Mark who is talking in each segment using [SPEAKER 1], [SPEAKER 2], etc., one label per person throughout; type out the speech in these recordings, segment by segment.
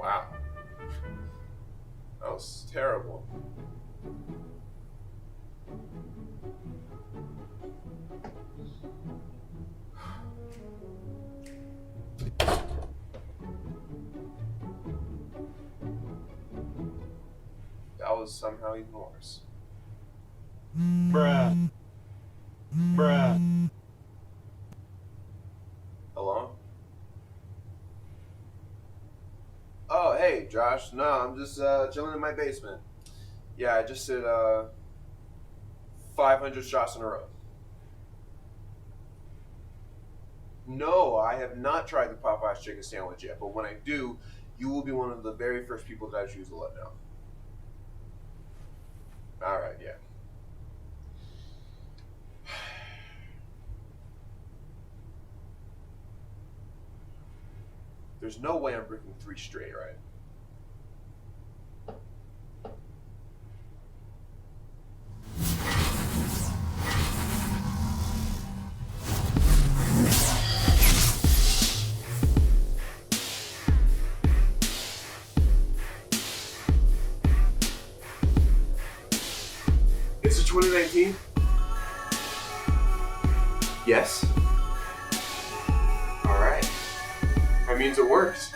[SPEAKER 1] Wow. That was terrible. That was somehow even worse.
[SPEAKER 2] Bruh.
[SPEAKER 1] Hello? Oh, hey, Josh. No, I'm just chilling in my basement. Yeah, I just did 500 shots in a row. No, I have not tried the Popeye's chicken sandwich yet, but when I do, you will be one of the very first people that I choose to let know. Alright, yeah. There's no way I'm breaking 3 straight, right? Is it 2019? Yes. Alright. That means it works.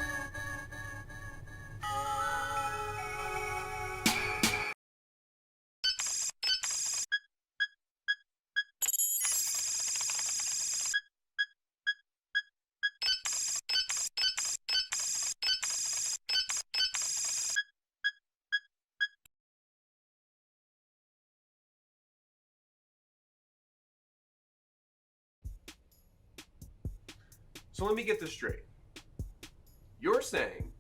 [SPEAKER 1] So let me get this straight. You're saying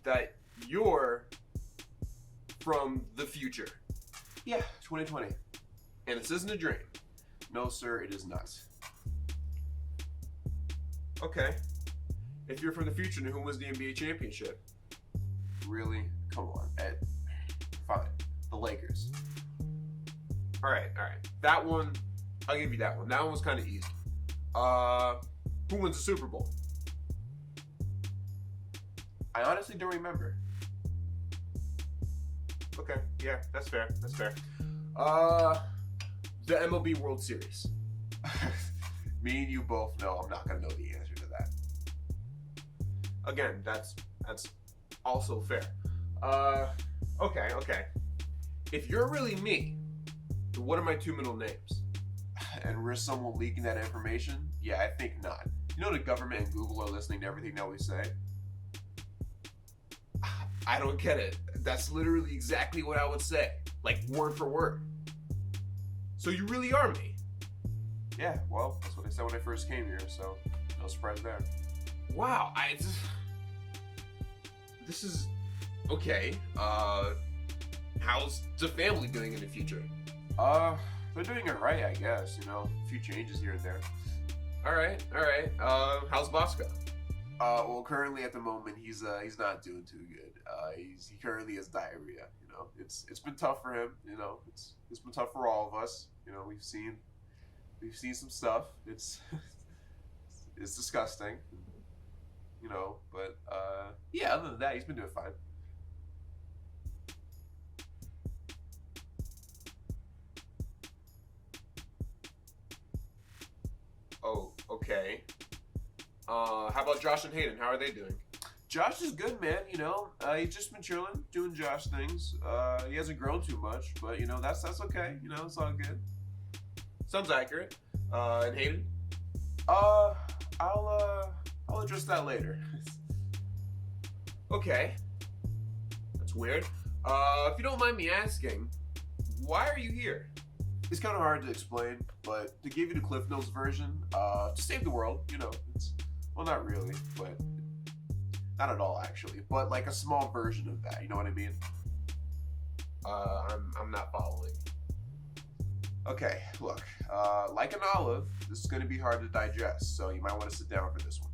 [SPEAKER 1] that you're from the future. Yeah, 2020. And this isn't a dream. No, sir, it is not. Okay. If you're from the future, then who wins the NBA championship? Really? Come on. Fine. The Lakers. Alright. That one, I'll give you that one. That one was kind of easy. Who wins the Super Bowl? I honestly don't remember. Okay, yeah, that's fair. The MLB World Series. Me and you both know I'm not gonna know the answer to that. Again, that's also fair. Okay. If you're really me, then what are my 2 middle names? And risk someone leaking that information? Yeah, I think not. You know the government and Google are listening to everything that we say? I don't get it. That's literally exactly what I would say. Like, word for word. So you really are me? Yeah, well, that's what I said when I first came here, so no surprise there. Wow, this is... Okay, how's the family doing in the future? They're doing it right, I guess, you know, a few changes here and there. Alright, how's Bosco? Well, currently at the moment, he's not doing too good. He currently has diarrhea, you know. It's been tough for him, you know. It's been tough for all of us, you know. We've seen some stuff. It's disgusting, you know, but yeah, other than that, he's been doing fine. Oh, okay. How about Josh and Hayden? How are they doing? Josh is good, man. You know, he's just been chilling, doing Josh things. He hasn't grown too much, but you know that's okay. You know, it's all good. Sounds accurate. And Hayden? I'll address that later. Okay. That's weird. If you don't mind me asking, why are you here? It's kind of hard to explain, but to give you the Cliff Notes version, to save the world, you know, well, not really, but not at all actually, but like a small version of that, you know what I mean? I'm not following. Okay, look, like an olive, this is going to be hard to digest, so you might want to sit down for this one.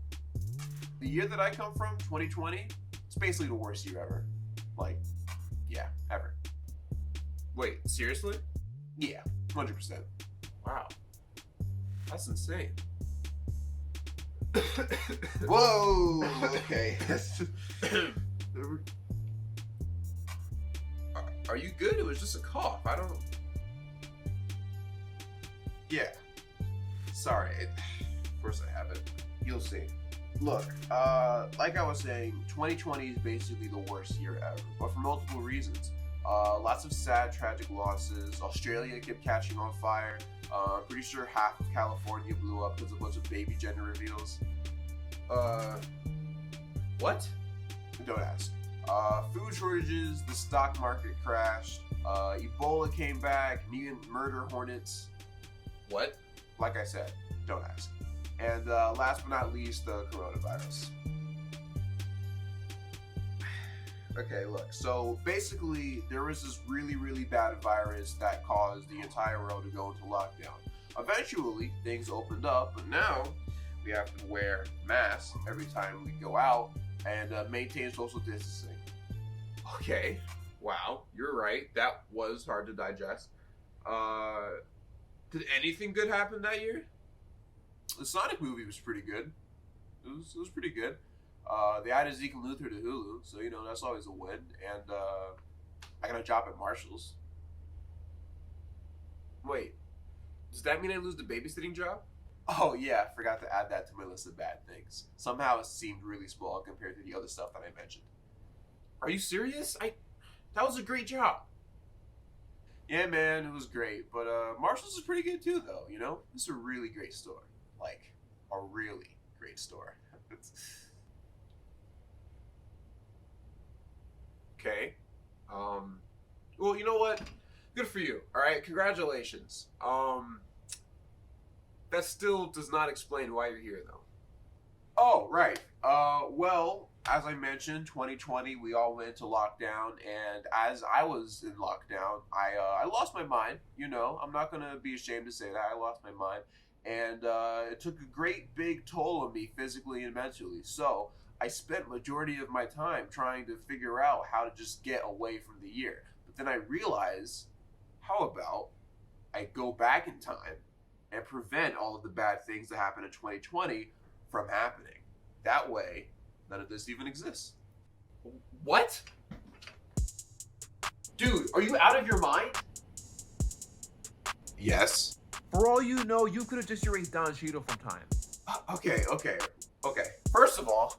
[SPEAKER 1] The year that I come from, 2020, it's basically the worst year ever. Like, yeah, ever. Wait, seriously? Yeah, 100%. Wow. That's insane.
[SPEAKER 2] Whoa, okay.
[SPEAKER 1] Are you good? It was just a cough. I don't know. Yeah. Sorry. Of course I haven't. You'll see. Look, like I was saying, 2020 is basically the worst year ever, but for multiple reasons. Lots of sad, tragic losses. Australia kept catching on fire. Pretty sure half of California blew up because of a bunch of baby gender reveals. What? Don't ask. Food shortages, the stock market crashed, Ebola came back, mutant murder hornets. What? Like I said, don't ask. And last but not least, the coronavirus. Okay, look, so basically there was this really, really bad virus that caused the entire world to go into lockdown. Eventually, things opened up, but now we have to wear masks every time we go out and maintain social distancing. Okay, wow, you're right. That was hard to digest. Did anything good happen that year? The Sonic movie was pretty good. It was pretty good. They added Zeke and Luther to Hulu, so you know that's always a win. And I got a job at Marshall's. Wait, does that mean I lose the babysitting job? Oh yeah, I forgot to add that to my list of bad things. Somehow it seemed really small compared to the other stuff that I mentioned. Are you serious? That was a great job. Yeah, man, it was great. But Marshall's is pretty good too, though. You know, it's a really great store. Like a really great store. Okay. Well, you know what? Good for you. All right, congratulations. That still does not explain why you're here, though. Oh, right. Well, as I mentioned, 2020, we all went into lockdown, and as I was in lockdown, I lost my mind. You know, I'm not gonna be ashamed to say that I lost my mind, and it took a great big toll on me physically and mentally. So I spent majority of my time trying to figure out how to just get away from the year. But then I realized, how about I go back in time and prevent all of the bad things that happened in 2020 from happening. That way, none of this even exists. What? Dude, are you out of your mind? Yes.
[SPEAKER 2] For all you know, you could have just erased Don Cheadle from time.
[SPEAKER 1] Okay. First of all,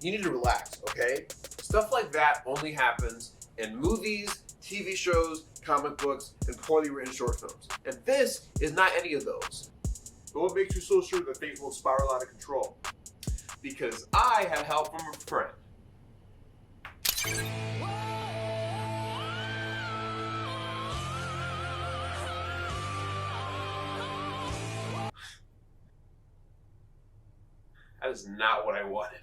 [SPEAKER 1] you need to relax, okay? Stuff like that only happens in movies, TV shows, comic books, and poorly written short films. And this is not any of those. But what makes you so sure that things won't spiral out of control? Because I had help from a friend. That is not what I wanted.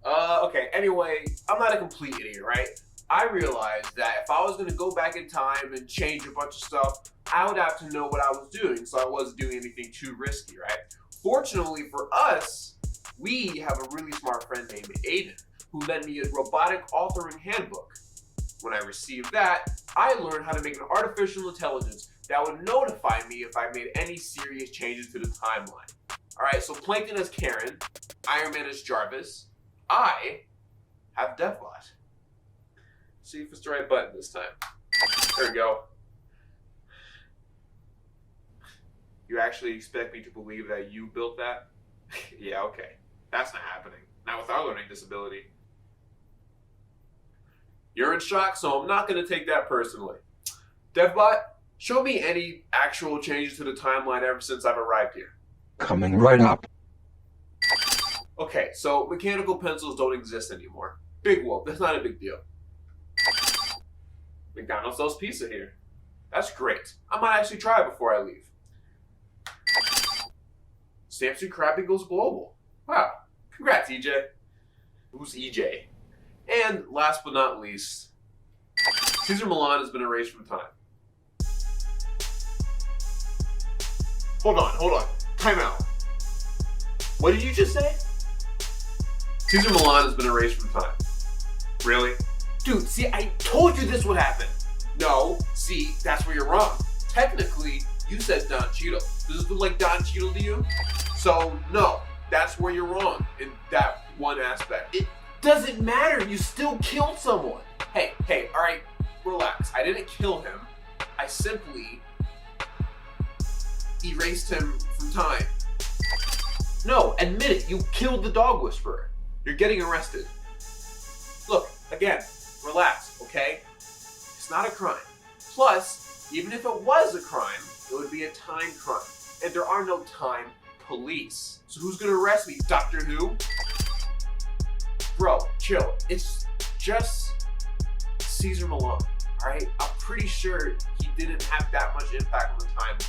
[SPEAKER 1] Okay, anyway, I'm not a complete idiot, right? I realized that if I was going to go back in time and change a bunch of stuff, I would have to know what I was doing, so I wasn't doing anything too risky, right? Fortunately for us, we have a really smart friend named Aiden, who lent me a robotic authoring handbook. When I received that, I learned how to make an artificial intelligence that would notify me if I made any serious changes to the timeline. Alright, so Plankton as Karen, Iron Man as Jarvis, I have Devbot. See if it's the right button this time. There we go. You actually expect me to believe that you built that? Yeah, okay. That's not happening. Not with our learning disability. You're in shock, so I'm not going to take that personally. Devbot, show me any actual changes to the timeline ever since I've arrived here.
[SPEAKER 3] Coming right up.
[SPEAKER 1] Okay, so mechanical pencils don't exist anymore. Big whoop, that's not a big deal. McDonald's sells pizza here. That's great. I might actually try it before I leave. Samsung Krabby goes global. Wow. Congrats, EJ. Who's EJ? And last but not least, Cesar Millan has been erased from time. Hold on. Time out. What did you just say? Cesar Millan has been erased from time. Really? Dude, see, I told you this would happen. No, see, that's where you're wrong. Technically, you said Don Cheadle. Does this look like Don Cheadle to you? So, no, that's where you're wrong in that one aspect. It Doesn't matter, you still killed someone. Hey, alright, relax. I didn't kill him. I simply erased him from time. No, admit it, you killed the dog whisperer. You're getting arrested. Look, again, relax, okay? It's not a crime. Plus, even if it was a crime, it would be a time crime. And there are no time police. So who's gonna arrest me, Doctor Who? Bro, chill. It's just Cesar Millan, alright? I'm pretty sure he didn't have that much impact on the timeline.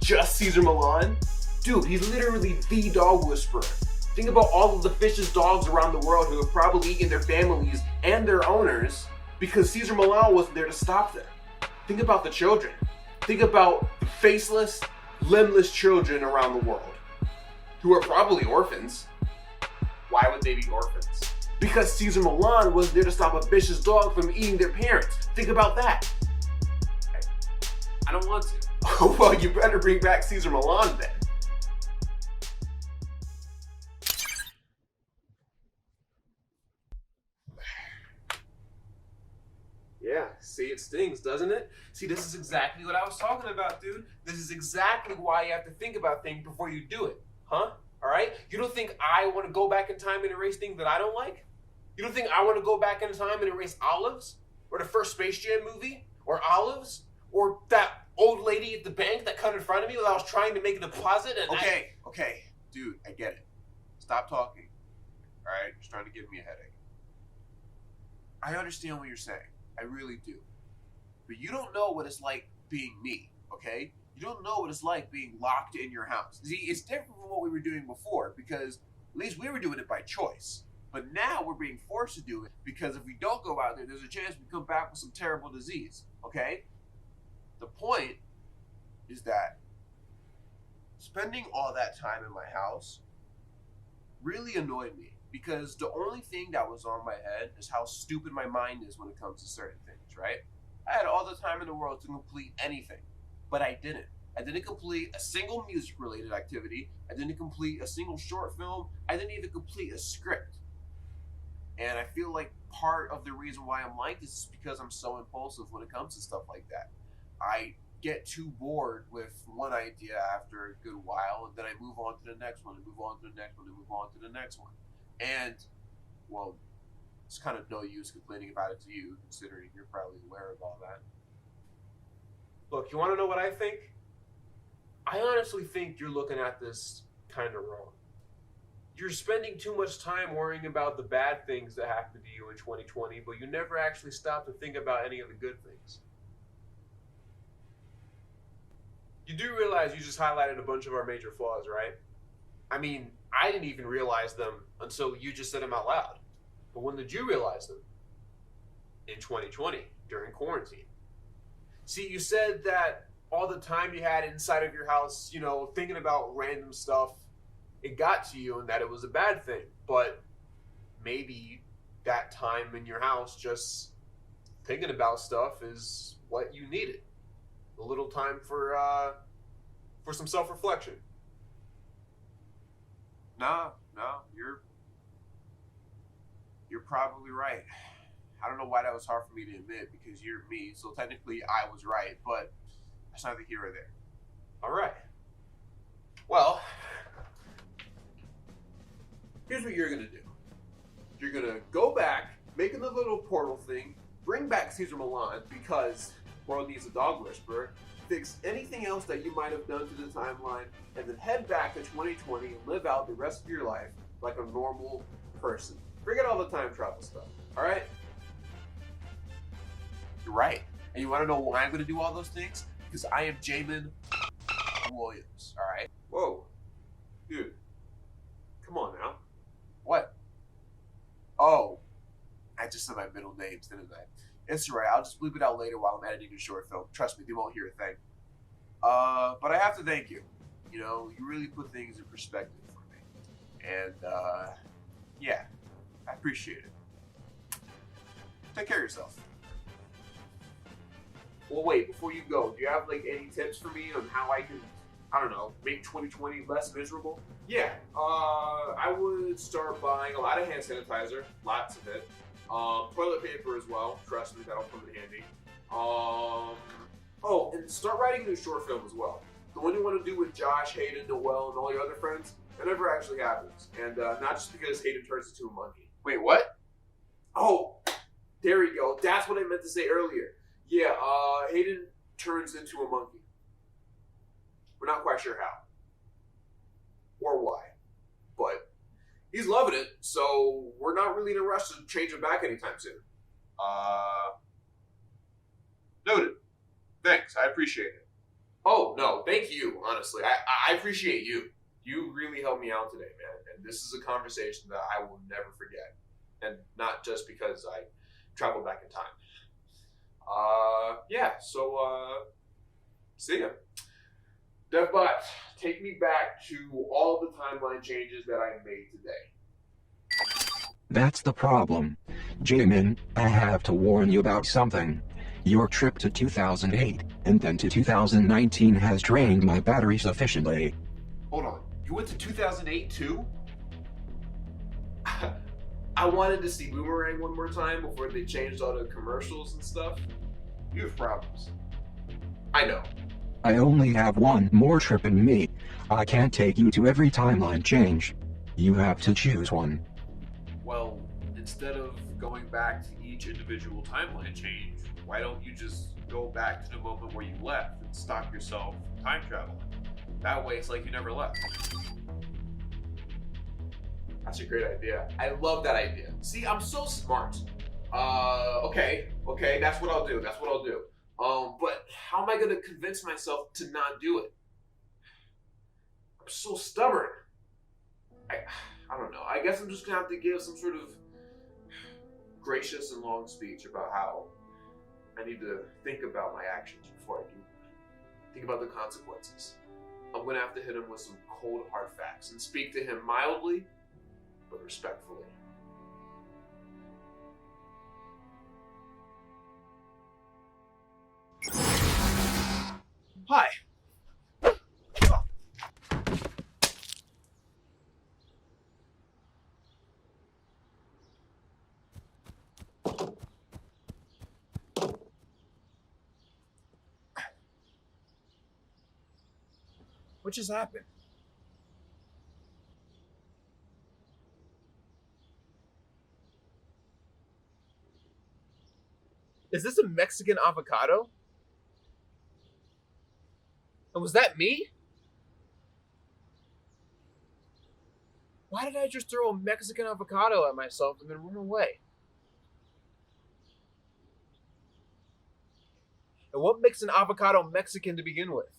[SPEAKER 1] Just Cesar Millan? Dude, he's literally the dog whisperer. Think about all of the vicious dogs around the world who have probably eaten their families and their owners because Cesar Millan wasn't there to stop them. Think about the children. Think about the faceless, limbless children around the world who are probably orphans. Why would they be orphans? Because Cesar Millan wasn't there to stop a vicious dog from eating their parents. Think about that. I don't want to. Well, you better bring back Cesar Millan then. Yeah, see, it stings, doesn't it? See, this is exactly what I was talking about, dude. This is exactly why you have to think about things before you do it, huh? All right? You don't think I want to go back in time and erase things that I don't like? You don't think I want to go back in time and erase Olives? Or the first Space Jam movie? Or Olives? Or that old lady at the bank that cut in front of me when I was trying to make a deposit and Okay, dude, I get it. Stop talking. All right? Just trying to give me a headache. I understand what you're saying. I really do. But you don't know what it's like being me, okay? You don't know what it's like being locked in your house. See, it's different from what we were doing before because at least we were doing it by choice. But now we're being forced to do it because if we don't go out there, there's a chance we come back with some terrible disease, okay? The point is that spending all that time in my house really annoyed me because the only thing that was on my head is how stupid my mind is when it comes to certain things, right? I had all the time in the world to complete anything, but I didn't. I didn't complete a single music-related activity. I didn't complete a single short film. I didn't even complete a script. And I feel like part of the reason why I'm like this is because I'm so impulsive when it comes to stuff like that. I get too bored with one idea after a good while, and then I move on to the next one, and move on to the next one, and move on to the next one. And, well, it's kind of no use complaining about it to you, considering you're probably aware of all that. Look, you want to know what I think? I honestly think you're looking at this kind of wrong. You're spending too much time worrying about the bad things that happened to you in 2020, but you never actually stop to think about any of the good things. You do realize you just highlighted a bunch of our major flaws, right? I mean, I didn't even realize them until you just said them out loud. But when did you realize them? In 2020, during quarantine. See, you said that all the time you had inside of your house, you know, thinking about random stuff, it got to you and that it was a bad thing. But maybe that time in your house just thinking about stuff is what you needed. A little time for some self-reflection. No, you're probably right. I don't know why that was hard for me to admit because you're me, so technically I was right, but that's neither here or there. All right. Well, here's what you're gonna do. You're gonna go back, make a little portal thing, bring back Cesar Millan because world needs a dog whisperer, fix anything else that you might have done to the timeline, and then head back to 2020 and live out the rest of your life like a normal person. Forget all the time travel stuff, all right? You're right. And you want to know why I'm going to do all those things? Because I am Jamin Williams, all right? Whoa. Dude. Come on now. What? Oh. I just said my middle names, didn't I? It's all right. I'll just bleep it out later while I'm editing the short film. Trust me, they won't hear a thing. But I have to thank you. You know, you really put things in perspective for me. And, yeah, I appreciate it. Take care of yourself. Well, wait, before you go, do you have, like, any tips for me on how I can I don't know, make 2020 less miserable? Yeah, I would start buying a lot of hand sanitizer, lots of it. Toilet paper as well. Trust me, that'll come in handy. Oh, and start writing a new short film as well. The one you want to do with Josh, Hayden, Noel, and all your other friends. That never actually happens, and not just because Hayden turns into a monkey. Wait, what? Oh, there you go. That's what I meant to say earlier. Yeah, Hayden turns into a monkey. We're not quite sure how or why, but he's loving it, so we're not really in a rush to change him back anytime soon. Noted. Thanks, I appreciate it. Oh, no, thank you, honestly. I appreciate you. You really helped me out today, man, and this is a conversation that I will never forget, and not just because I traveled back in time. Yeah, so, see ya. Devbot, take me back to all the timeline changes that I made today.
[SPEAKER 3] That's the problem. Jamin, I have to warn you about something. Your trip to 2008 and then to 2019 has drained my battery sufficiently.
[SPEAKER 1] Hold on, you went to 2008 too? I wanted to see Boomerang one more time before they changed all the commercials and stuff. You have problems. I know.
[SPEAKER 3] I only have one more trip in me. I can't take you to every timeline change. You have to choose one.
[SPEAKER 1] Well, instead of going back to each individual timeline change, why don't you just go back to the moment where you left and stop yourself time traveling? That way it's like you never left. That's a great idea. I love that idea. See, I'm so smart. Okay, that's what I'll do. But how am I gonna convince myself to not do it? I'm so stubborn. I don't know. I guess I'm just gonna have to give some sort of gracious and long speech about how I need to think about my actions before I do. Think about the consequences. I'm gonna have to hit him with some cold hard facts and speak to him mildly, but respectfully. Hi. What just happened? Is this a Mexican avocado? And was that me? Why did I just throw a Mexican avocado at myself and then run away? And what makes an avocado Mexican to begin with?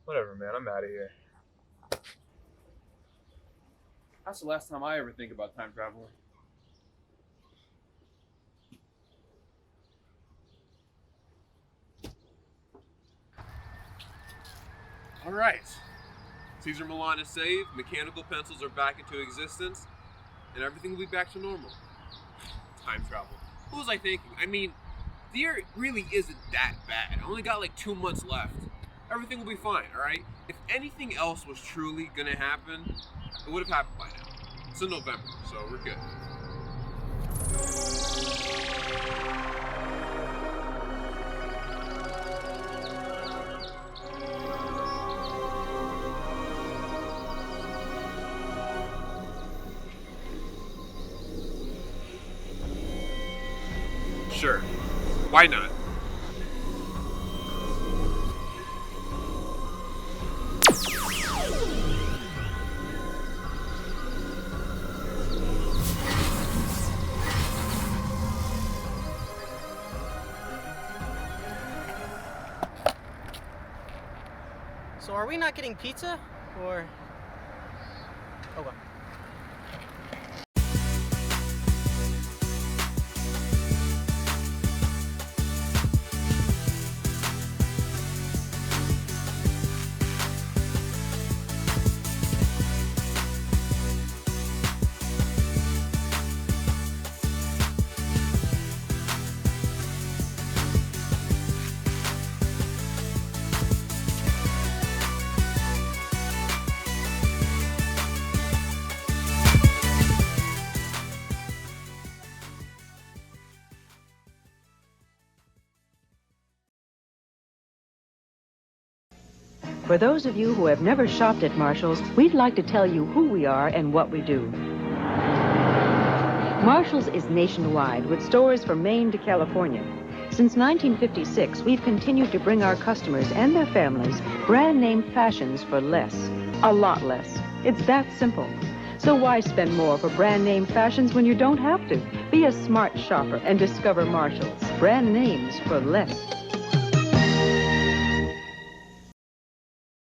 [SPEAKER 1] Whatever, man, I'm out of here. That's the last time I ever think about time traveling. All right. Caesar Milan is saved, mechanical pencils are back into existence, and everything will be back to normal. Time travel. What was I thinking? I mean, the year really isn't that bad. I only got like 2 months left. Everything will be fine, all right? If anything else was truly gonna happen, it would have happened by now. It's in November, so we're good. Sure. Why not?
[SPEAKER 4] So are we not getting pizza? Or... Okay.
[SPEAKER 5] For those of you who have never shopped at Marshall's, we'd like to tell you who we are and what we do. Marshall's is nationwide with stores from Maine to California. Since 1956, we've continued to bring our customers and their families brand name fashions for less. A lot less. It's that simple. So why spend more for brand name fashions when you don't have to? Be a smart shopper and discover Marshall's. Brand names for less.